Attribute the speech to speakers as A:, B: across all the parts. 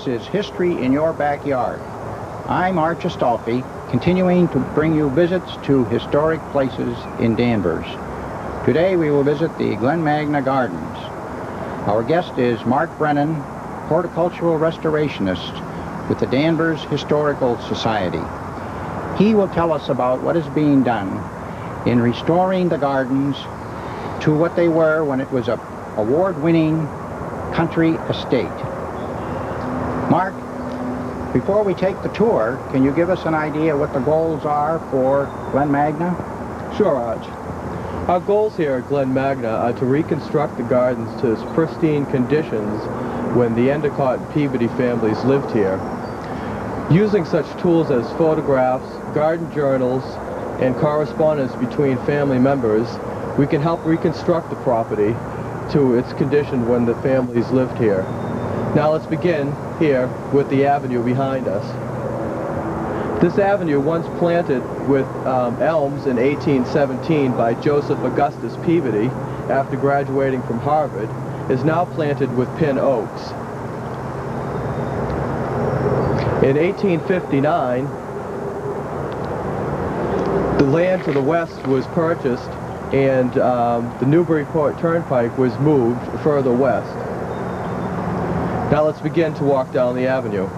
A: This is History in Your Backyard. I'm Mark Astolfi, continuing to bring you visits to historic places in Danvers. Today we will visit the Glen Magna Gardens. Our guest is Mark Brennan, Horticultural Restorationist with the Danvers Historical Society. He will tell us about what is being done in restoring the gardens to what they were when it was an award-winning country estate. Mark, before we take the tour, can you give us an idea what the goals are for Glen Magna?
B: Sure, Arch. Our goals here at Glen Magna are to reconstruct the gardens to its pristine conditions when the Endicott and Peabody families lived here. Using such tools as photographs, garden journals, and correspondence between family members, we can help reconstruct the property to its condition when the families lived here. Now let's begin here with the avenue behind us. This avenue, once planted with elms in 1817 by Joseph Augustus Peabody after graduating from Harvard, is now planted with pin oaks. In 1859, the land to the west was purchased and the Newburyport Turnpike was moved further west. Now let's begin to walk down the avenue.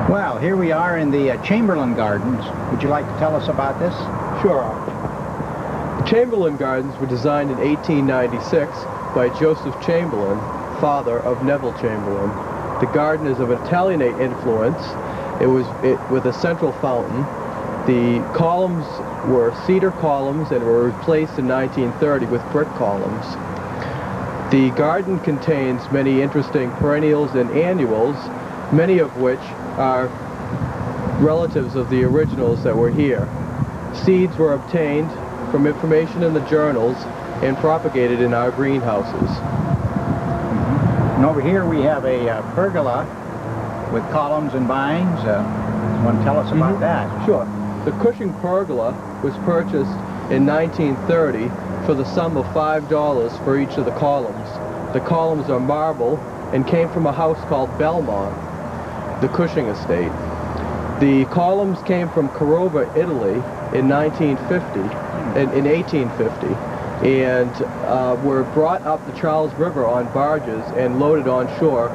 A: Well, here we are in the Chamberlain Gardens. Would you like to tell us about this?
B: Sure. The Chamberlain Gardens were designed in 1896 by Joseph Chamberlain, father of Neville Chamberlain. The garden is of Italianate influence. It was with a central fountain. The columns were cedar columns and were replaced in 1930 with brick columns. The garden contains many interesting perennials and annuals, many of which are relatives of the originals that were here. Seeds were obtained from information in the journals and propagated in our greenhouses.
A: And over here we have a pergola with columns and vines. You want to tell us about that?
B: Sure. The Cushing pergola was purchased in 1930 for the sum of $5 for each of the columns. The columns are marble and came from a house called Belmont, the Cushing estate. The columns came from Corova, Italy in 1850, and were brought up the Charles River on barges and loaded on shore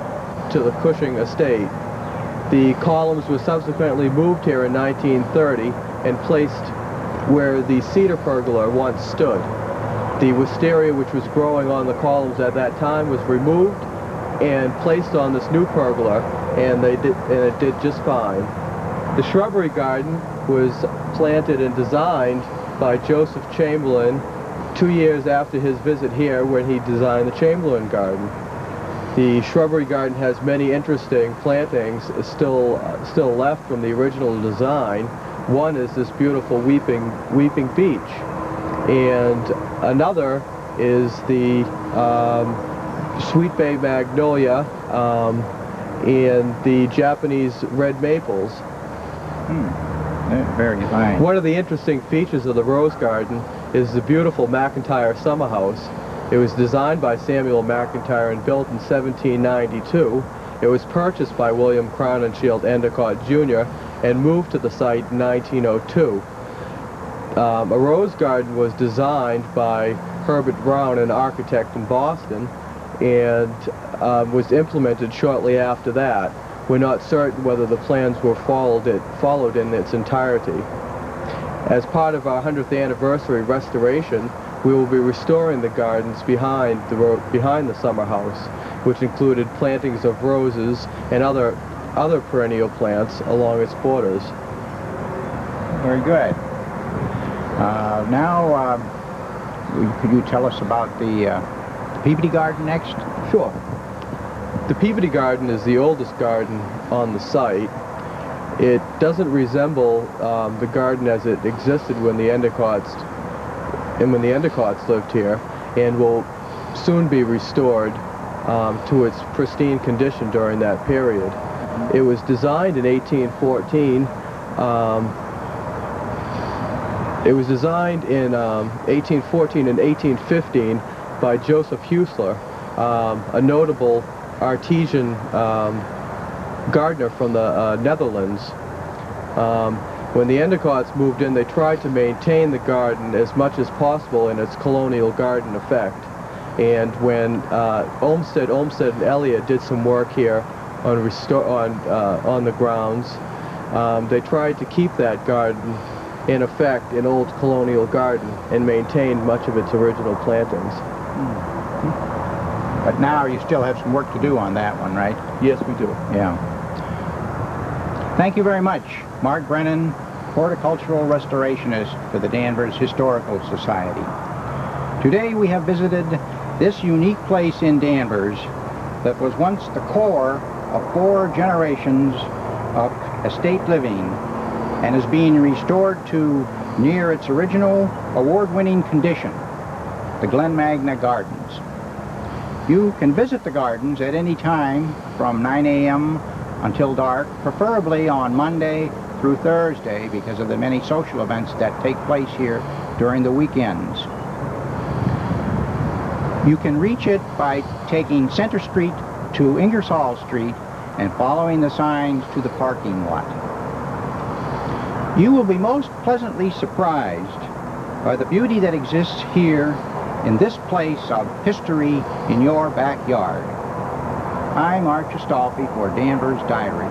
B: to the Cushing estate. The columns were subsequently moved here in 1930 and placed where the cedar pergola once stood. The wisteria which was growing on the columns at that time was removed and placed on this new pergola, and it did just fine. The shrubbery garden was planted and designed by Joseph Chamberlain 2 years after his visit here, when he designed the Chamberlain Garden. The shrubbery garden has many interesting plantings still left from the original design. One is this beautiful weeping beech, and another is the sweet bay magnolia and the Japanese red maples.
A: Very fine.
B: One of the interesting features of the rose garden is the beautiful McIntyre summer house. It was designed by Samuel McIntyre and built in 1792. It was purchased by William Crowninshield Endicott Jr. and moved to the site in 1902. A rose garden was designed by Herbert Brown, an architect in Boston, and was implemented shortly after that. We're not certain whether the plans were followed in its entirety. As part of our 100th anniversary restoration, we will be restoring the gardens behind the summer house, which included plantings of roses and other perennial plants along its borders.
A: Very good. Now, could you tell us about the Peabody Garden next?
B: Sure. The Peabody Garden is the oldest garden on the site. It doesn't resemble the garden as it existed when the Endicotts lived here, and will soon be restored to its pristine condition during that period. It was designed in 1814. It was designed in 1814 and 1815 by Joseph Huesler, a notable artisan gardener from the Netherlands. When the Endicotts moved in, they tried to maintain the garden as much as possible in its colonial garden effect. And when Olmsted and Elliott did some work here on the grounds, they tried to keep that garden in effect an old colonial garden and maintain much of its original plantings.
A: But now you still have some work to do on that one, right?
B: Yes, we do.
A: Yeah. Thank you very much, Mark Brennan, Horticultural Restorationist for the Danvers Historical Society. Today we have visited this unique place in Danvers that was once the core of 4 generations of estate living and is being restored to near its original award-winning condition, the Glen Magna Gardens. You can visit the gardens at any time from 9 a.m. until dark, preferably on Monday through Thursday because of the many social events that take place here during the weekends. You can reach it by taking Center Street to Ingersoll Street and following the signs to the parking lot. You will be most pleasantly surprised by the beauty that exists here in this place of history in your backyard. I'm Arch Astolfi for Danvers Diary.